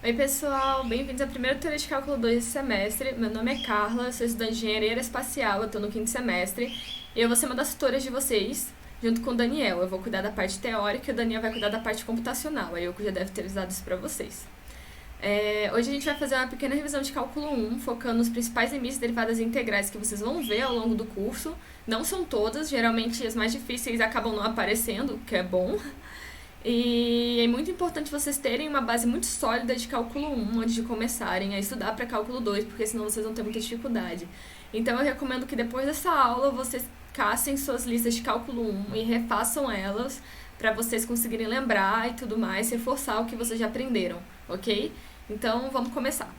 Oi pessoal, bem-vindos à primeira teoria de cálculo 2 desse semestre. Meu nome é Carla, sou estudante de engenharia aeroespacial, eu estou no quinto semestre e eu vou ser uma das tutoras de vocês, junto com o Daniel. Eu vou cuidar da parte teórica e o Daniel vai cuidar da parte computacional, aí eu já devo ter avisado isso para vocês. Hoje a gente vai fazer uma pequena revisão de cálculo 1, focando nos principais limites, derivadas e integrais que vocês vão ver ao longo do curso. Não são todas, geralmente as mais difíceis acabam não aparecendo, o que é bom. E é muito importante vocês terem uma base muito sólida de cálculo 1 antes de começarem a estudar para cálculo 2, porque senão vocês vão ter muita dificuldade. Então eu recomendo que depois dessa aula vocês caçem suas listas de cálculo 1 e refaçam elas para vocês conseguirem lembrar e tudo mais, reforçar o que vocês já aprenderam, ok? Então vamos começar.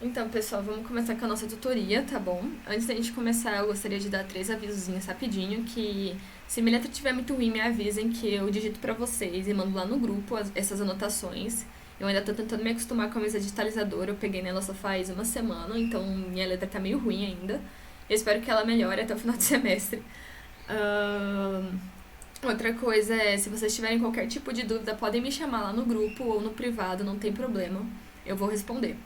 Então, pessoal, vamos começar com a nossa tutoria, tá bom? Antes da gente começar, eu gostaria de dar 3 avisozinhos rapidinho, que se minha letra estiver muito ruim, me avisem que eu digito pra vocês e mando lá no grupo essas anotações. Eu ainda tô tentando me acostumar com a mesa digitalizadora, eu peguei nela só faz uma semana, então minha letra tá meio ruim ainda. Eu espero que ela melhore até o final do semestre. Outra coisa é, se vocês tiverem qualquer tipo de dúvida, podem me chamar lá no grupo ou no privado, não tem problema, eu vou responder.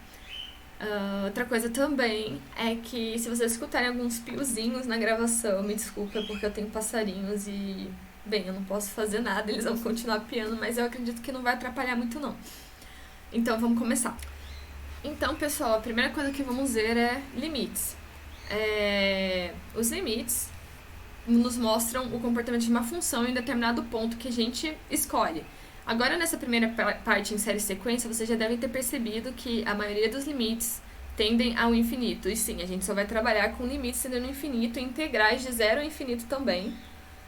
Outra coisa também é que se vocês escutarem alguns piozinhos na gravação, me desculpa porque eu tenho passarinhos e, bem, eu não posso fazer nada, eles vão continuar piando, mas eu acredito que não vai atrapalhar muito não. Então vamos começar. Então, pessoal, a primeira coisa que vamos ver é limites. Os limites nos mostram o comportamento de uma função em determinado ponto que a gente escolhe. Agora, nessa primeira parte em série sequência, vocês já devem ter percebido que a maioria dos limites tendem ao infinito. E sim, a gente só vai trabalhar com limites tendendo ao infinito e integrais de 0 ao infinito também,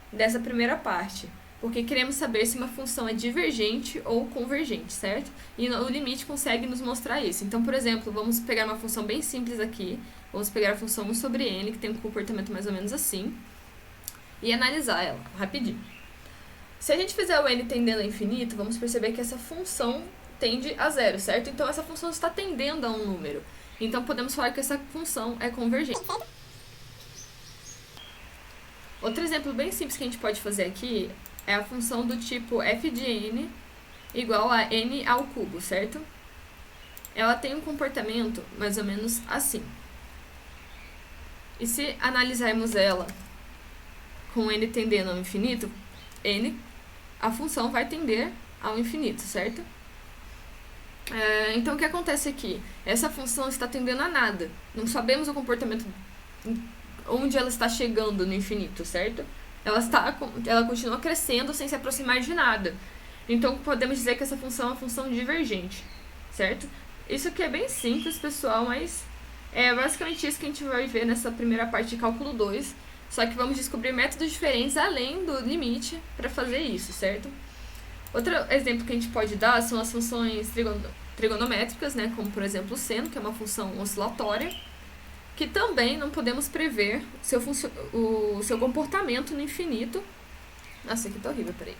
dessa primeira parte. Porque queremos saber se uma função é divergente ou convergente, certo? E o limite consegue nos mostrar isso. Então, por exemplo, vamos pegar uma função bem simples aqui. Vamos pegar a função 1 sobre n, que tem um comportamento mais ou menos assim, e analisar ela rapidinho. Se a gente fizer o n tendendo ao infinito, vamos perceber que essa função tende a 0, certo? Então, essa função está tendendo a um número. Então, podemos falar que essa função é convergente. Outro exemplo bem simples que a gente pode fazer aqui é a função do tipo f de n igual a n ao cubo, certo? Ela tem um comportamento mais ou menos assim. E se analisarmos ela com n tendendo ao infinito, a função vai tender ao infinito, certo? Então, o que acontece aqui? Essa função está tendendo a nada. Não sabemos o comportamento, onde ela está chegando no infinito, certo? Ela continua crescendo sem se aproximar de nada. Então, podemos dizer que essa função é uma função divergente, certo? Isso aqui é bem simples, pessoal, mas é basicamente isso que a gente vai ver nessa primeira parte de cálculo 2. Só que vamos descobrir métodos diferentes além do limite para fazer isso, certo? Outro exemplo que a gente pode dar são as funções trigonométricas, né? Como, por exemplo, o seno, que é uma função oscilatória, que também não podemos prever o seu comportamento no infinito. Nossa, aqui tá horrível, peraí.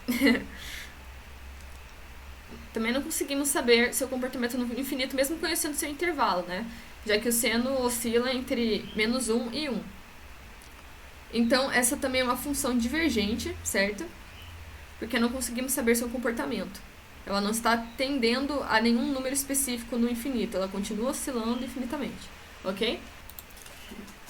Também não conseguimos saber seu comportamento no infinito, mesmo conhecendo seu intervalo, né? Já que o seno oscila entre -1 e 1. Então, essa também é uma função divergente, certo? Porque não conseguimos saber seu comportamento. Ela não está tendendo a nenhum número específico no infinito. Ela continua oscilando infinitamente, ok?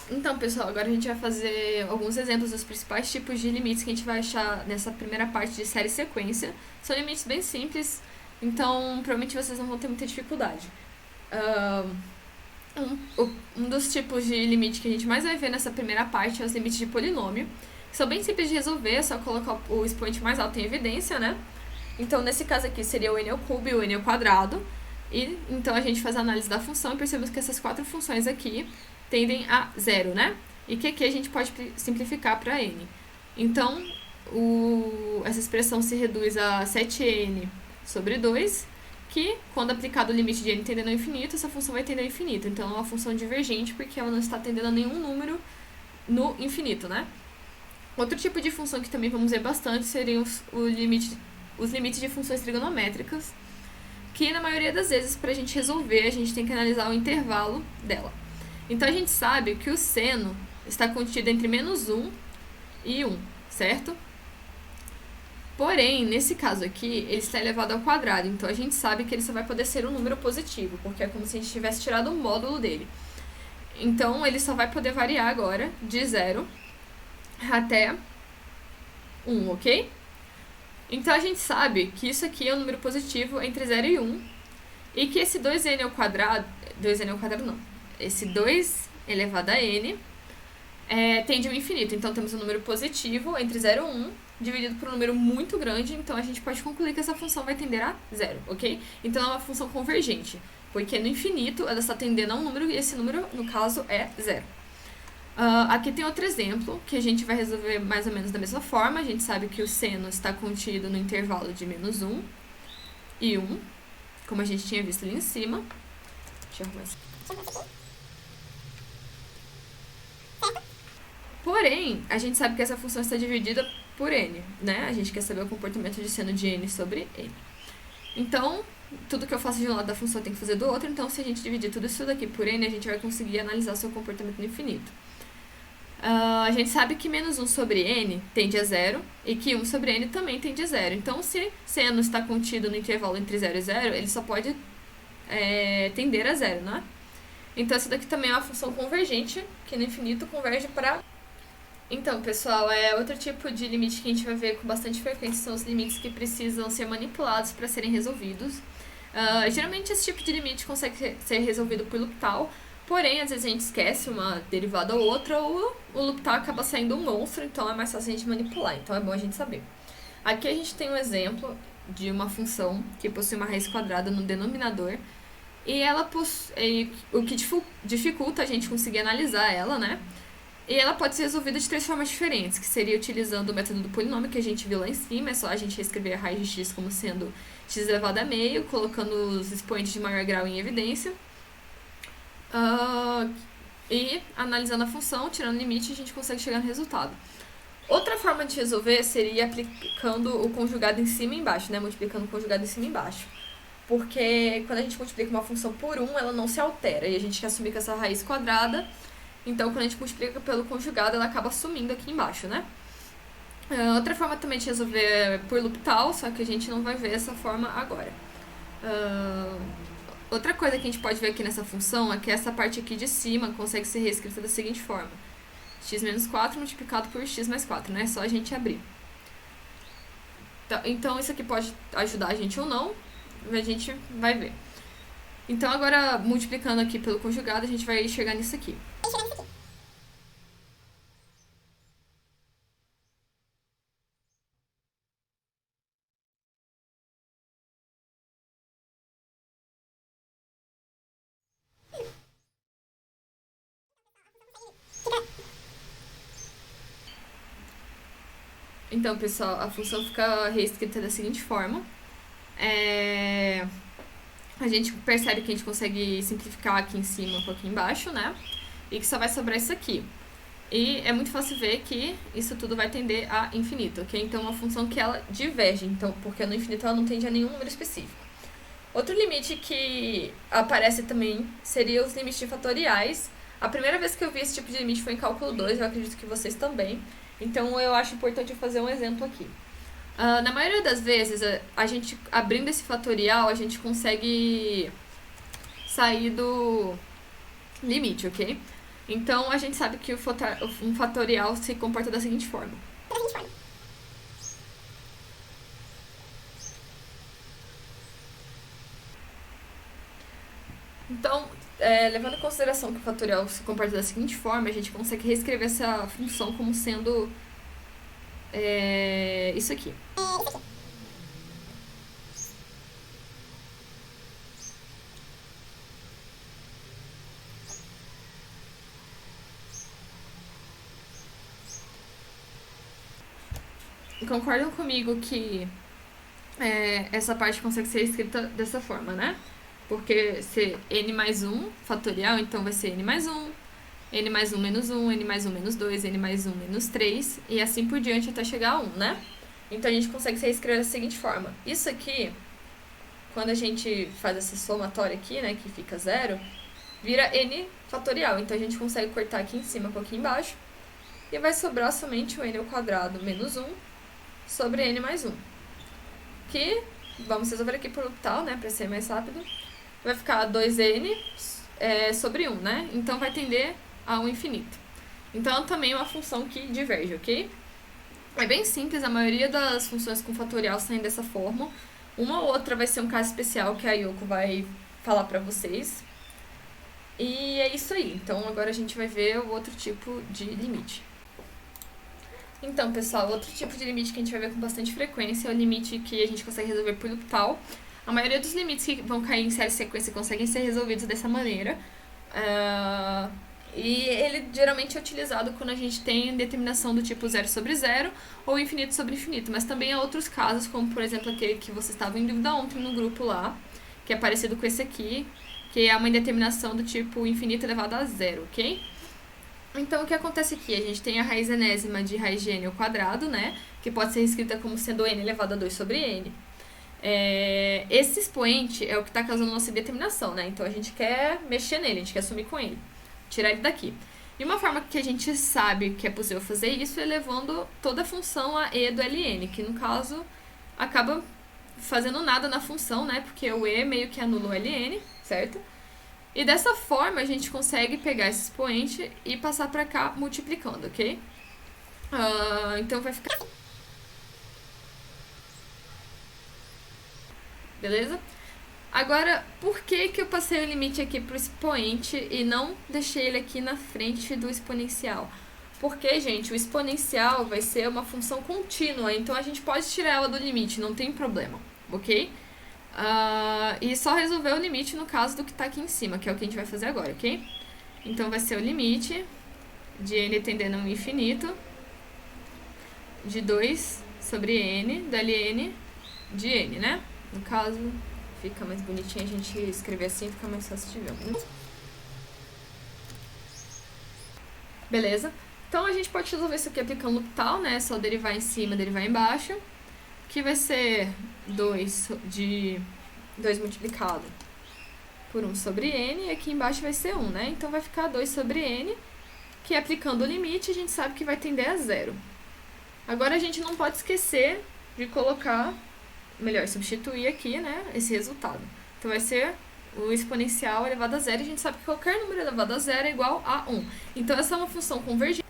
Então, pessoal, agora a gente vai fazer alguns exemplos dos principais tipos de limites que a gente vai achar nessa primeira parte de série sequência. São limites bem simples, então provavelmente vocês não vão ter muita dificuldade. Um dos tipos de limite que a gente mais vai ver nessa primeira parte é os limites de polinômio, que são bem simples de resolver, é só colocar o expoente mais alto em evidência, né? Então, nesse caso aqui, seria o n ao cubo e o n ao quadrado, e então a gente faz a análise da função e percebemos que essas 4 funções aqui tendem a 0, né? E que aqui a gente pode simplificar para n. Então, essa expressão se reduz a 7n sobre 2, que, quando aplicado o limite de n tendendo ao infinito, essa função vai tender ao infinito. Então, é uma função divergente, porque ela não está tendendo a nenhum número no infinito, né? Outro tipo de função que também vamos ver bastante seriam os limites de funções trigonométricas, que, na maioria das vezes, para a gente resolver, a gente tem que analisar o intervalo dela. Então, a gente sabe que o seno está contido entre -1 e 1, certo? Porém, nesse caso aqui, ele está elevado ao quadrado, então a gente sabe que ele só vai poder ser um número positivo, porque é como se a gente tivesse tirado o módulo dele. Então, ele só vai poder variar agora de 0 até 1, ok? Então, a gente sabe que isso aqui é um número positivo entre 0 e 1, e que esse 2n ao quadrado... 2n ao quadrado não. Esse 2 elevado a n tende ao infinito. Então, temos um número positivo entre 0 e 1, dividido por um número muito grande, então a gente pode concluir que essa função vai tender a 0, ok? Então, é uma função convergente, porque no infinito ela está tendendo a um número e esse número, no caso, é 0. Aqui tem outro exemplo, que a gente vai resolver mais ou menos da mesma forma. A gente sabe que o seno está contido no intervalo de menos 1 e 1, como a gente tinha visto ali em cima. Deixa eu arrumar isso. Porém, a gente sabe que essa função está dividida por n, né? A gente quer saber o comportamento de seno de n sobre n. Então, tudo que eu faço de um lado da função tem que fazer do outro, então se a gente dividir tudo isso daqui por n, a gente vai conseguir analisar o seu comportamento no infinito. A gente sabe que menos 1 sobre n tende a 0 e que 1 sobre n também tende a 0. Então, se seno está contido no intervalo entre 0 e 0, ele só pode tender a 0, né? Então, essa daqui também é uma função convergente, que no infinito converge para... Então, pessoal, outro tipo de limite que a gente vai ver com bastante frequência são os limites que precisam ser manipulados para serem resolvidos. Geralmente, esse tipo de limite consegue ser resolvido por L'Hopital, porém, às vezes a gente esquece uma derivada ou outra, ou o L'Hopital acaba saindo um monstro, então é mais fácil a gente manipular, então é bom a gente saber. Aqui a gente tem um exemplo de uma função que possui uma raiz quadrada no denominador, e o que dificulta a gente conseguir analisar ela, né? E ela pode ser resolvida de 3 formas diferentes, que seria utilizando o método do polinômio, que a gente viu lá em cima. É só a gente reescrever a raiz de x como sendo x elevado a meio, colocando os expoentes de maior grau em evidência. E analisando a função, tirando o limite, a gente consegue chegar no resultado. Outra forma de resolver seria aplicando o conjugado em cima e embaixo, né? Multiplicando o conjugado em cima e embaixo. Porque quando a gente multiplica uma função por 1, ela não se altera. E a gente quer assumir que essa raiz quadrada... Então, quando a gente multiplica pelo conjugado, ela acaba sumindo aqui embaixo, né? Outra forma também de resolver é por L'Hopital, só que a gente não vai ver essa forma agora. Outra coisa que a gente pode ver aqui nessa função é que essa parte aqui de cima consegue ser reescrita da seguinte forma. X menos 4 multiplicado por x mais 4, né? É só a gente abrir. Então, isso aqui pode ajudar a gente ou não, a gente vai ver. Então, agora, multiplicando aqui pelo conjugado, a gente vai chegar nisso aqui. Então, pessoal, a função fica reescrita da seguinte forma. A gente percebe que a gente consegue simplificar aqui em cima um pouquinho embaixo, né? E que só vai sobrar isso aqui. E é muito fácil ver que isso tudo vai tender a infinito, ok? Então, é uma função que ela diverge, então, porque no infinito ela não tende a nenhum número específico. Outro limite que aparece também seria os limites de fatoriais. A primeira vez que eu vi esse tipo de limite foi em cálculo 2, eu acredito que vocês também. Então, eu acho importante eu fazer um exemplo aqui. Na maioria das vezes, a gente abrindo esse fatorial, a gente consegue sair do limite, ok? Então, a gente sabe que um fatorial se comporta da seguinte forma. Então, levando em consideração que o fatorial se comporta da seguinte forma, a gente consegue reescrever essa função como sendo isso aqui. Concordam comigo que essa parte consegue ser escrita dessa forma, né? Porque se n mais 1 fatorial, então vai ser n mais 1, n mais 1 menos 1, n mais 1 menos 2, n mais 1 menos 3, e assim por diante até chegar a 1, né? Então, a gente consegue se escrever da seguinte forma. Isso aqui, quando a gente faz essa somatória aqui, né, que fica 0, vira n fatorial. Então, a gente consegue cortar aqui em cima com aqui embaixo, e vai sobrar somente o n ao quadrado menos 1 sobre n mais 1. que vamos resolver aqui por tal, né, para ser mais rápido. Vai ficar 2n sobre 1, né? Então vai tender ao infinito. Então também é uma função que diverge, ok? É bem simples, a maioria das funções com fatorial saem dessa forma. Uma ou outra vai ser um caso especial que a Yoko vai falar pra vocês. E é isso aí. Então agora a gente vai ver o outro tipo de limite. Então, pessoal, outro tipo de limite que a gente vai ver com bastante frequência é o limite que a gente consegue resolver por L'Hopital. A maioria dos limites que vão cair em série sequência conseguem ser resolvidos dessa maneira. E ele geralmente é utilizado quando a gente tem determinação do tipo 0 sobre 0 ou infinito sobre infinito. Mas também há outros casos, como por exemplo aquele que vocês estavam em dúvida ontem no grupo lá, que é parecido com esse aqui, que é uma indeterminação do tipo infinito elevado a 0, ok? Então, o que acontece aqui? A gente tem a raiz enésima de raiz de n ao quadrado, né? Que pode ser escrita como sendo n elevado a 2 sobre n. Esse expoente é o que está causando nossa indeterminação, né? Então, a gente quer mexer nele, a gente quer sumir com ele. Tirar ele daqui. E uma forma que a gente sabe que é possível fazer isso é levando toda a função a e do ln, que no caso acaba fazendo nada na função, né? Porque o e meio que anula o ln, certo? E dessa forma a gente consegue pegar esse expoente e passar pra cá multiplicando, ok? Então vai ficar... Beleza? Agora, por que eu passei o limite aqui pro expoente e não deixei ele aqui na frente do exponencial? Porque, gente, o exponencial vai ser uma função contínua, então a gente pode tirar ela do limite, não tem problema, ok? E só resolver o limite no caso do que está aqui em cima, que é o que a gente vai fazer agora, ok? Então vai ser o limite de n tendendo ao infinito de 2 sobre n do ln de n, né? No caso, fica mais bonitinho a gente escrever assim, fica mais fácil de ver. Beleza? Então a gente pode resolver isso aqui aplicando L'Hopital, né? Só derivar em cima, derivar embaixo. Que vai ser 2 multiplicado por 1 sobre n, e aqui embaixo vai ser 1, né? Então vai ficar 2 sobre n, que aplicando o limite a gente sabe que vai tender a 0. Agora a gente não pode esquecer de colocar, melhor, substituir aqui, né, esse resultado. Então vai ser o exponencial elevado a 0, e a gente sabe que qualquer número elevado a 0 é igual a 1. Então essa é uma função convergente.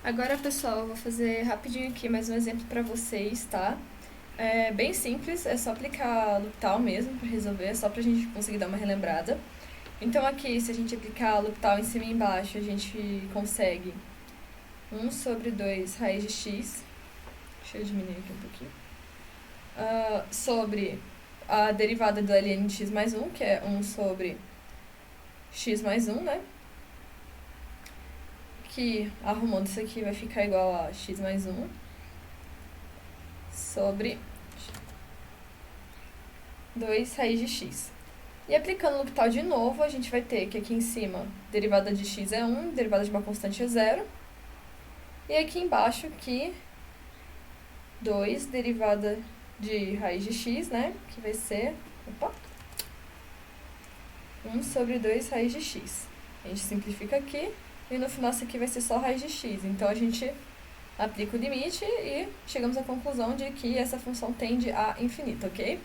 Agora, pessoal, eu vou fazer rapidinho aqui mais um exemplo para vocês, tá? É bem simples, é só aplicar L'Hopital mesmo para resolver, é só pra gente conseguir dar uma relembrada. Então aqui, se a gente aplicar L'Hopital em cima e embaixo, a gente consegue 1 sobre 2 raiz de x, deixa eu diminuir aqui um pouquinho, sobre a derivada do ln de x mais 1, que é 1 sobre x mais 1, né? Que, arrumando isso aqui, vai ficar igual a x mais 1 sobre 2 raiz de x. E aplicando o L'Hopital de novo, a gente vai ter que aqui em cima, derivada de x é 1, derivada de uma constante é 0. E aqui embaixo, que 2, derivada de raiz de x, né? Que vai ser 1 sobre 2 raiz de x. A gente simplifica aqui. E no final isso aqui vai ser só raiz de x. Então a gente aplica o limite e chegamos à conclusão de que essa função tende a infinito, ok?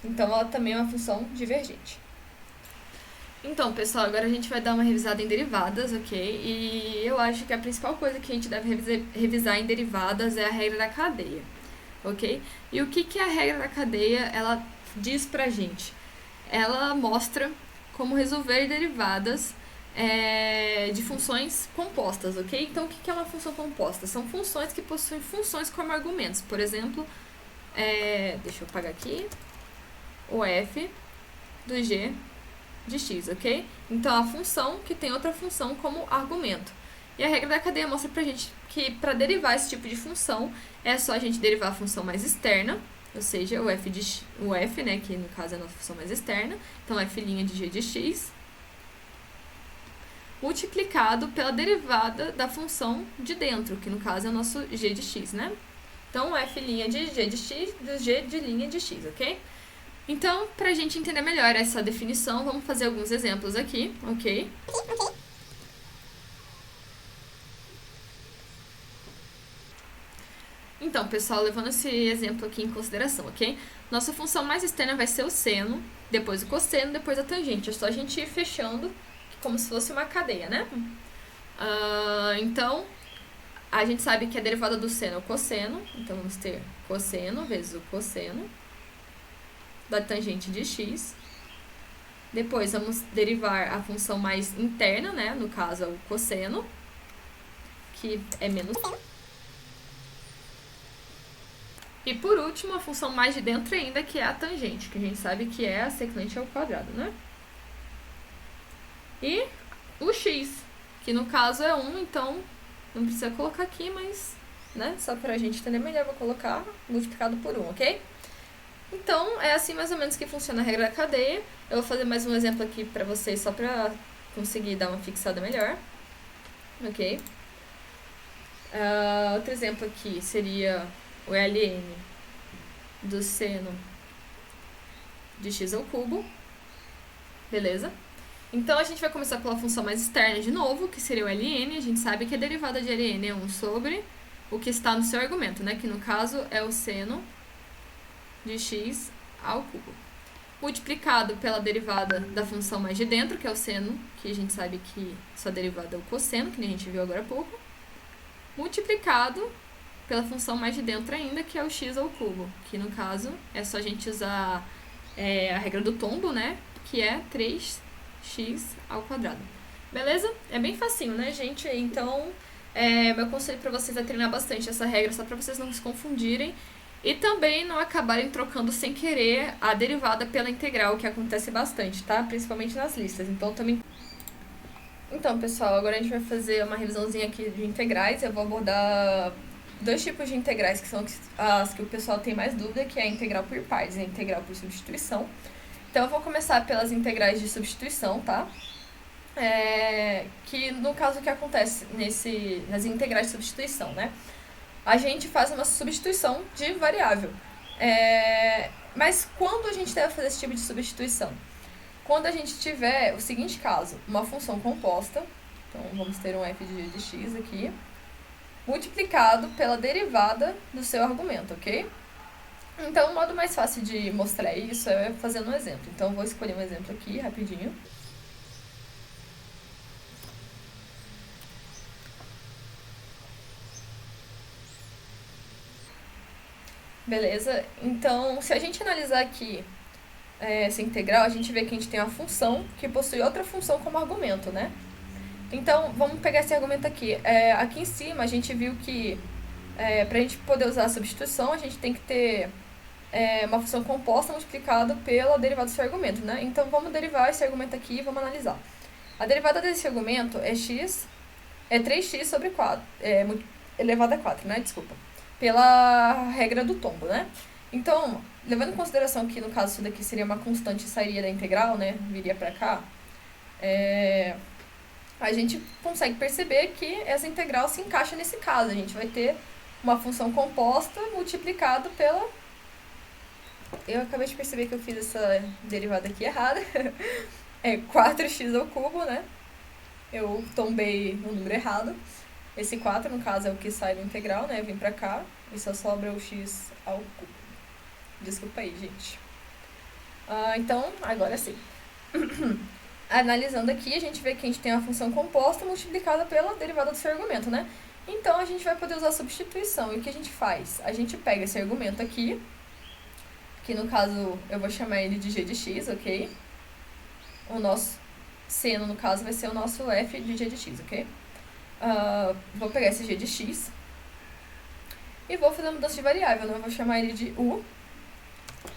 Então ela também é uma função divergente. Então, pessoal, agora a gente vai dar uma revisada em derivadas, ok? E eu acho que a principal coisa que a gente deve revisar em derivadas é a regra da cadeia, ok? E o que a regra da cadeia, ela diz pra gente? Ela mostra como resolver derivadas de funções compostas, ok? Então, o que é uma função composta? São funções que possuem funções como argumentos. Por exemplo, deixa eu apagar aqui, o f do g de x, ok? Então, a função que tem outra função como argumento. E a regra da cadeia mostra pra gente que para derivar esse tipo de função, é só a gente derivar a função mais externa, ou seja, o f, né, que no caso é a nossa função mais externa, então f' de g de x, multiplicado pela derivada da função de dentro, que no caso é o nosso g de x, né? Então, f' de g de x do g de linha de x, ok? Então, para a gente entender melhor essa definição, vamos fazer alguns exemplos aqui, ok? Então, Então, pessoal, levando esse exemplo aqui em consideração, ok? Nossa função mais externa vai ser o seno, depois o cosseno, depois a tangente. É só a gente ir fechando como se fosse uma cadeia, né? Então, a gente sabe que a derivada do seno é o cosseno. Então, vamos ter cosseno vezes o cosseno da tangente de x. Depois, vamos derivar a função mais interna, né? No caso, é o cosseno, que é menos. E por último, a função mais de dentro ainda, que é a tangente, que a gente sabe que é a secante ao quadrado, né? E o x, que no caso é 1, então não precisa colocar aqui, mas, né, só pra gente entender melhor, vou colocar multiplicado por 1, ok? Então, é assim mais ou menos que funciona a regra da cadeia. Eu vou fazer mais um exemplo aqui pra vocês, só pra conseguir dar uma fixada melhor, ok? Outro exemplo aqui seria o ln do seno de x ao cubo, beleza? Então, a gente vai começar pela função mais externa de novo, que seria o ln. A gente sabe que a derivada de ln é 1 sobre o que está no seu argumento, né? Que no caso é o seno de x ao cubo. Multiplicado pela derivada da função mais de dentro, que é o seno, que a gente sabe que sua derivada é o cosseno, que nem a gente viu agora há pouco. Multiplicado pela função mais de dentro ainda, que é o x ao cubo, que no caso é só a gente usar a regra do tombo, né? Que é 3x ao quadrado. Beleza? É bem facinho, né, gente? Então, meu conselho para vocês é treinar bastante essa regra, só para vocês não se confundirem e também não acabarem trocando sem querer a derivada pela integral, que acontece bastante, tá? Principalmente nas listas. Então, pessoal, agora a gente vai fazer uma revisãozinha aqui de integrais. Eu vou abordar dois tipos de integrais, que são as que o pessoal tem mais dúvida, que é a integral por partes e a integral por substituição. Então, eu vou começar pelas integrais de substituição, tá? Que no caso o que acontece nas integrais de substituição, né? A gente faz uma substituição de variável. Mas quando a gente deve fazer esse tipo de substituição? Quando a gente tiver o seguinte caso, uma função composta, então vamos ter um f de x aqui, multiplicado pela derivada do seu argumento, ok? Então, o modo mais fácil de mostrar isso é fazendo um exemplo. Então, eu vou escolher um exemplo aqui, rapidinho. Beleza? Então, se a gente analisar aqui essa integral, a gente vê que a gente tem uma função que possui outra função como argumento, né? Então, vamos pegar esse argumento aqui. Aqui em cima, a gente viu que para a gente poder usar a substituição, a gente tem que ter uma função composta multiplicada pela derivada do seu argumento, né? Então, vamos derivar esse argumento aqui e vamos analisar. A derivada desse argumento é 3x sobre 4, elevado a 4, né? Desculpa. Pela regra do tombo, né? Então, levando em consideração que, no caso, isso daqui seria uma constante e sairia da integral, né? Viria pra cá. A gente consegue perceber que essa integral se encaixa nesse caso. A gente vai ter uma função composta multiplicado pela... Eu acabei de perceber que eu fiz essa derivada aqui errada. 4x ao cubo, né? Eu tombei o número errado. Esse 4, no caso, é o que sai do integral, né? Vem pra cá e só sobra o x ao cubo. Desculpa aí, gente. Então, agora sim. Analisando aqui, a gente vê que a gente tem uma função composta multiplicada pela derivada do seu argumento, né? Então, a gente vai poder usar a substituição. E o que a gente faz? A gente pega esse argumento aqui, que no caso eu vou chamar ele de g de x, ok? O nosso seno, no caso, vai ser o nosso f de g de x, ok? Vou pegar esse g de x e vou fazer uma mudança de variável, né? Eu vou chamar ele de u,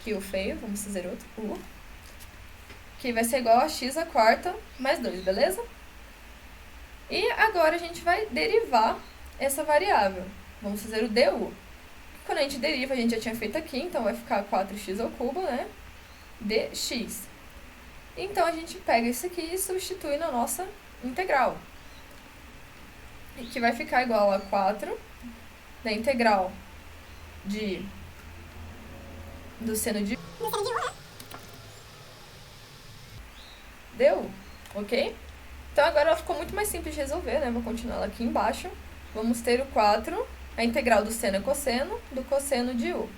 que o feio, vamos fazer outro, u, que vai ser igual a x à quarta mais 2, beleza? E agora a gente vai derivar essa variável. Vamos fazer o du. Quando a gente deriva, a gente já tinha feito aqui, então vai ficar 4x ao cubo, né? dx. Então, a gente pega isso aqui e substitui na nossa integral. Que vai ficar igual a 4 da integral do seno de du, ok? Então, agora ela ficou muito mais simples de resolver, né? Vou continuar ela aqui embaixo. Vamos ter o 4 A integral do seno é cosseno, do cosseno de u,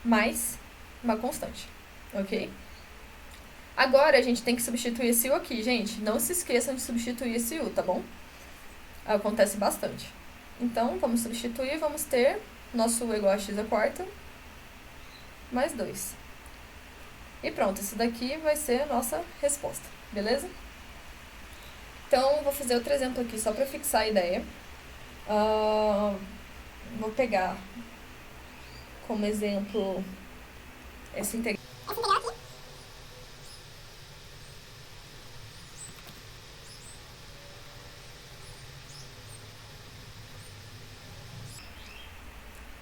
mais uma constante, ok? Agora a gente tem que substituir esse u aqui, gente. Não se esqueçam de substituir esse u, tá bom? Acontece bastante. Então, vamos substituir, vamos ter nosso u igual a x à quarta, mais 2. E pronto, isso daqui vai ser a nossa resposta, beleza? Então, vou fazer outro exemplo aqui, só para fixar a ideia. Vou pegar como exemplo essa integral aqui.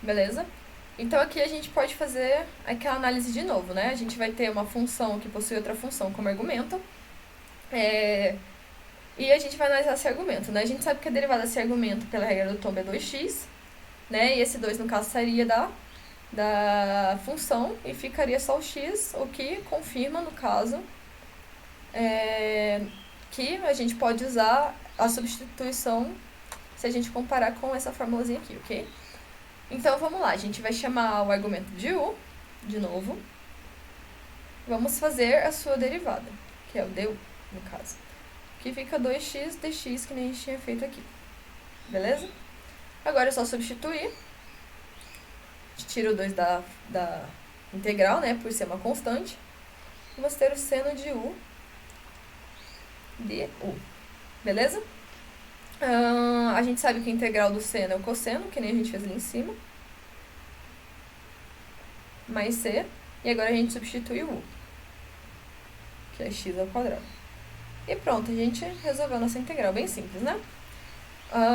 Beleza? Então aqui a gente pode fazer aquela análise de novo, né? A gente vai ter uma função que possui outra função como argumento. E a gente vai analisar esse argumento, né? A gente sabe que a derivada desse argumento pela regra do tombo é 2x, né? E esse 2, no caso, sairia da função e ficaria só o x, o que confirma, no caso, que a gente pode usar a substituição se a gente comparar com essa formulazinha aqui, ok? Então, vamos lá. A gente vai chamar o argumento de u, de novo. Vamos fazer a sua derivada, que é o du, no caso. Que fica 2x dx, que nem a gente tinha feito aqui. Beleza? Agora é só substituir. A gente tira o 2 da integral, né? Por ser uma constante. Vamos ter o seno de u de u. Beleza? A gente sabe que a integral do seno é o cosseno, que nem a gente fez ali em cima. Mais c. E agora a gente substitui o u, que é x ao quadrado. E pronto, a gente resolveu a nossa integral. Bem simples, né?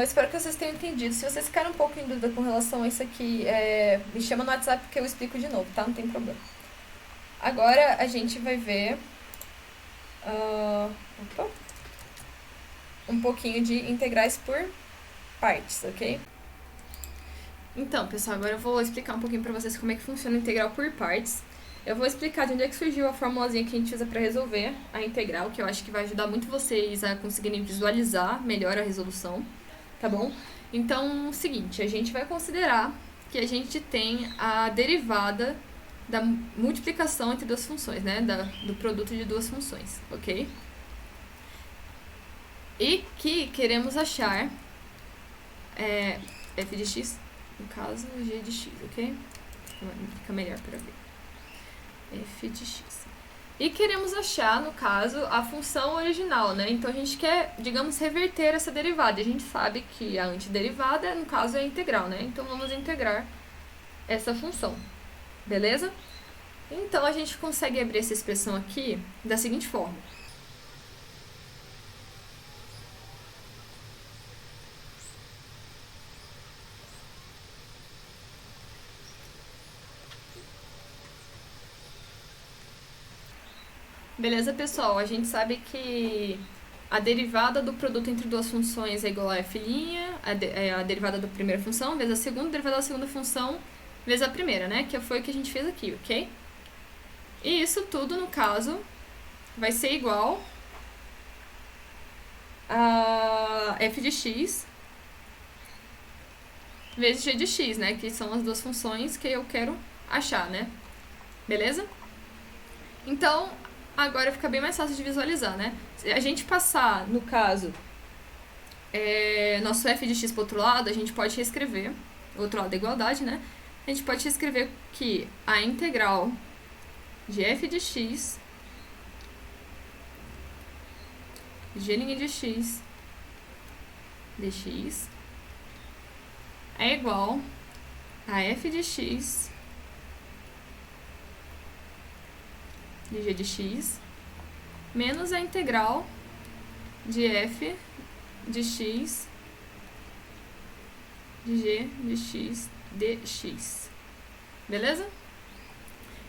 Espero que vocês tenham entendido. Se vocês ficarem um pouco em dúvida com relação a isso aqui, me chama no WhatsApp que eu explico de novo, tá? Não tem problema. Agora a gente vai ver um pouquinho de integrais por partes, ok? Então, pessoal, agora eu vou explicar um pouquinho pra vocês como é que funciona a integral por partes. Eu vou explicar de onde é que surgiu a formulazinha que a gente usa para resolver a integral, que eu acho que vai ajudar muito vocês a conseguirem visualizar melhor a resolução, tá bom? Então, seguinte, a gente vai considerar que a gente tem a derivada da multiplicação entre duas funções, né? Do produto de duas funções, ok? E que queremos achar f de x, no caso, g de x, ok? Fica melhor para ver. F de x. E queremos achar, no caso, a função original, né? Então, a gente quer, digamos, reverter essa derivada. E a gente sabe que a antiderivada, no caso, é a integral, né? Então, vamos integrar essa função. Beleza? Então, a gente consegue abrir essa expressão aqui da seguinte forma. Beleza, pessoal? A gente sabe que a derivada do produto entre duas funções é igual a f', a derivada da primeira função, vezes a segunda, a derivada da segunda função, vezes a primeira, né? Que foi o que a gente fez aqui, ok? E isso tudo, no caso, vai ser igual a f de x vezes g de x, né? Que são as duas funções que eu quero achar, né? Beleza? Então, agora fica bem mais fácil de visualizar, né? Se a gente passar, no caso, nosso f de x para o outro lado, a gente pode reescrever, o outro lado da igualdade, né? A gente pode reescrever que a integral de f de x, g' de x, dx, é igual a f de x de g de x menos a integral de f de x de g de x dx. Beleza?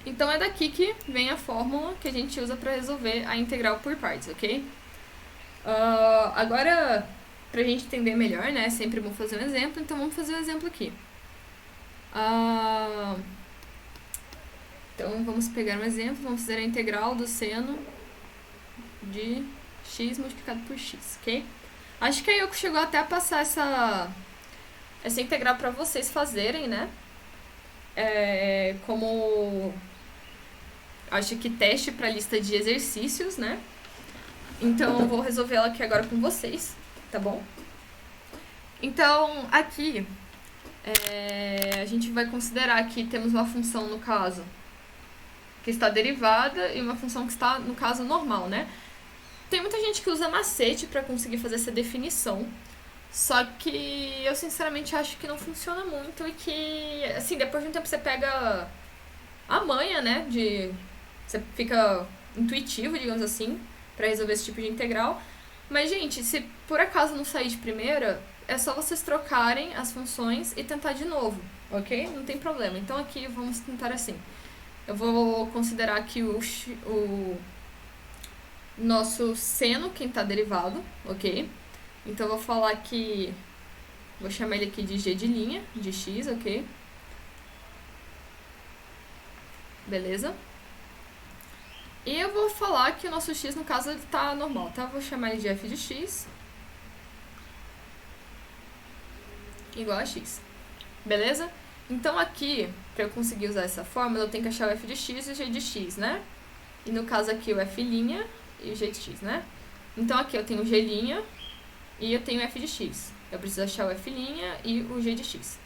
Então, é daqui que vem a fórmula que a gente usa para resolver a integral por partes, ok? Agora, para a gente entender melhor, né? Sempre vou fazer um exemplo, então vamos fazer um exemplo aqui. Então, vamos pegar um exemplo, vamos fazer a integral do seno de x multiplicado por x, ok? Acho que a Yoko chegou até a passar essa integral para vocês fazerem, né? Como acho que teste para a lista de exercícios, né? Então eu vou resolver ela aqui agora com vocês, tá bom? Então aqui a gente vai considerar que temos uma função, no caso, que está derivada e uma função que está, no caso, normal, né? Tem muita gente que usa macete para conseguir fazer essa definição, só que eu sinceramente acho que não funciona muito e que, assim, depois de um tempo você pega a manha, né? Você fica intuitivo, digamos assim, para resolver esse tipo de integral. Mas, gente, se por acaso não sair de primeira, é só vocês trocarem as funções e tentar de novo, ok? Não tem problema. Então aqui vamos tentar assim. Eu vou considerar aqui o nosso seno, que está derivado, ok? Então eu vou falar que... Vou chamar ele aqui de g de linha, de x, ok? Beleza? E eu vou falar que o nosso x, no caso, ele tá normal, tá? Eu vou chamar ele de f de x igual a x. Beleza? Então aqui, para eu conseguir usar essa fórmula, eu tenho que achar o f de x e o g de x, né? E no caso aqui o f' e o g de x, né? Então aqui eu tenho o g' e eu tenho o f de x. Eu preciso achar o f' e o g de x.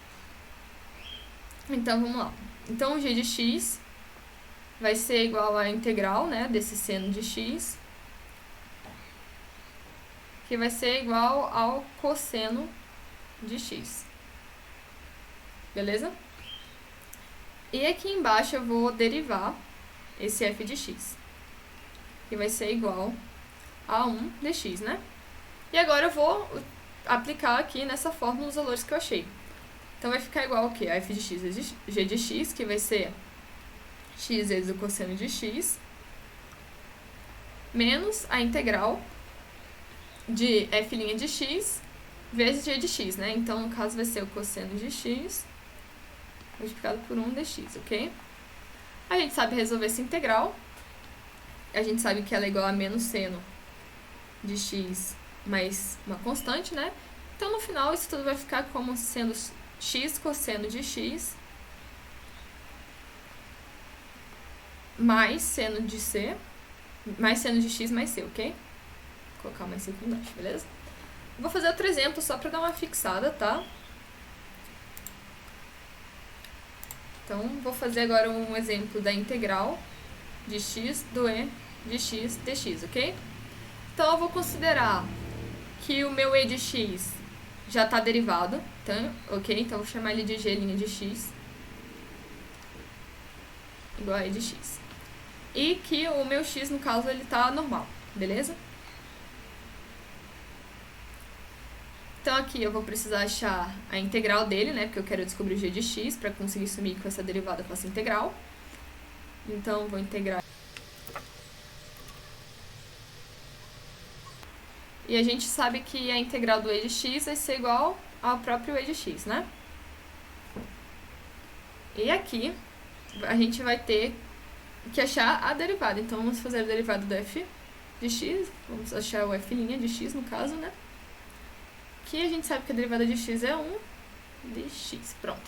Então vamos lá. Então o g de x vai ser igual à integral, né, desse seno de x, que vai ser igual ao cosseno de x. Beleza? E aqui embaixo eu vou derivar esse f de x, que vai ser igual a 1 dx, né? E agora eu vou aplicar aqui nessa fórmula os valores que eu achei. Então vai ficar igual ao quê? A f de x vezes g de x, que vai ser x vezes o cosseno de x, menos a integral de f' de x vezes g de x, né? Então, no caso, vai ser o cosseno de x multiplicado por 1 dx, ok? A gente sabe resolver essa integral. A gente sabe que ela é igual a menos seno de x mais uma constante, né? Então, no final, isso tudo vai ficar como sendo x cosseno de x mais seno de c, mais seno de x mais c, ok? Vou colocar mais c aqui embaixo, beleza? Vou fazer outro exemplo só para dar uma fixada, tá? Então, vou fazer agora um exemplo da integral de x do e de x dx, ok? Então, eu vou considerar que o meu e de x já está derivado, tá? Ok? Então, eu vou chamar ele de g' de x igual a e de x. E que o meu x, no caso, ele está normal, beleza? Então, aqui eu vou precisar achar a integral dele, né? Porque eu quero descobrir o g de x para conseguir sumir com essa derivada com essa integral. Então, vou integrar. E a gente sabe que a integral do e de x vai ser igual ao próprio e de x, né? E aqui, a gente vai ter que achar a derivada. Então, vamos fazer a derivada do f de x. Vamos achar o f' de x, no caso, né? Que a gente sabe que a derivada de x é 1 dx. Pronto.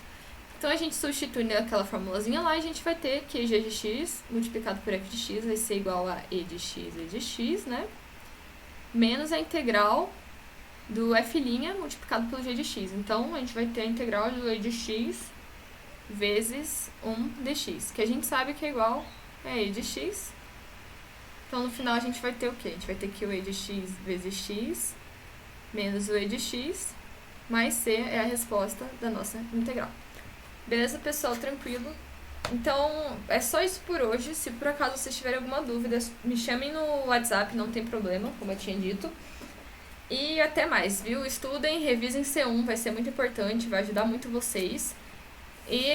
Então, a gente substitui naquela formulazinha lá e a gente vai ter que g de x multiplicado por f de x vai ser igual a e de x, né? Menos a integral do f' multiplicado pelo g de x. Então, a gente vai ter a integral do e de x vezes 1 dx, que a gente sabe que é igual a e de x. Então, no final, a gente vai ter o quê? A gente vai ter que o e de x vezes x menos o e de x mais c é a resposta da nossa integral. Beleza, pessoal? Tranquilo? Então, é só isso por hoje. Se por acaso vocês tiverem alguma dúvida, me chamem no WhatsApp, não tem problema, como eu tinha dito. E até mais, viu? Estudem, revisem C1, vai ser muito importante, vai ajudar muito vocês. E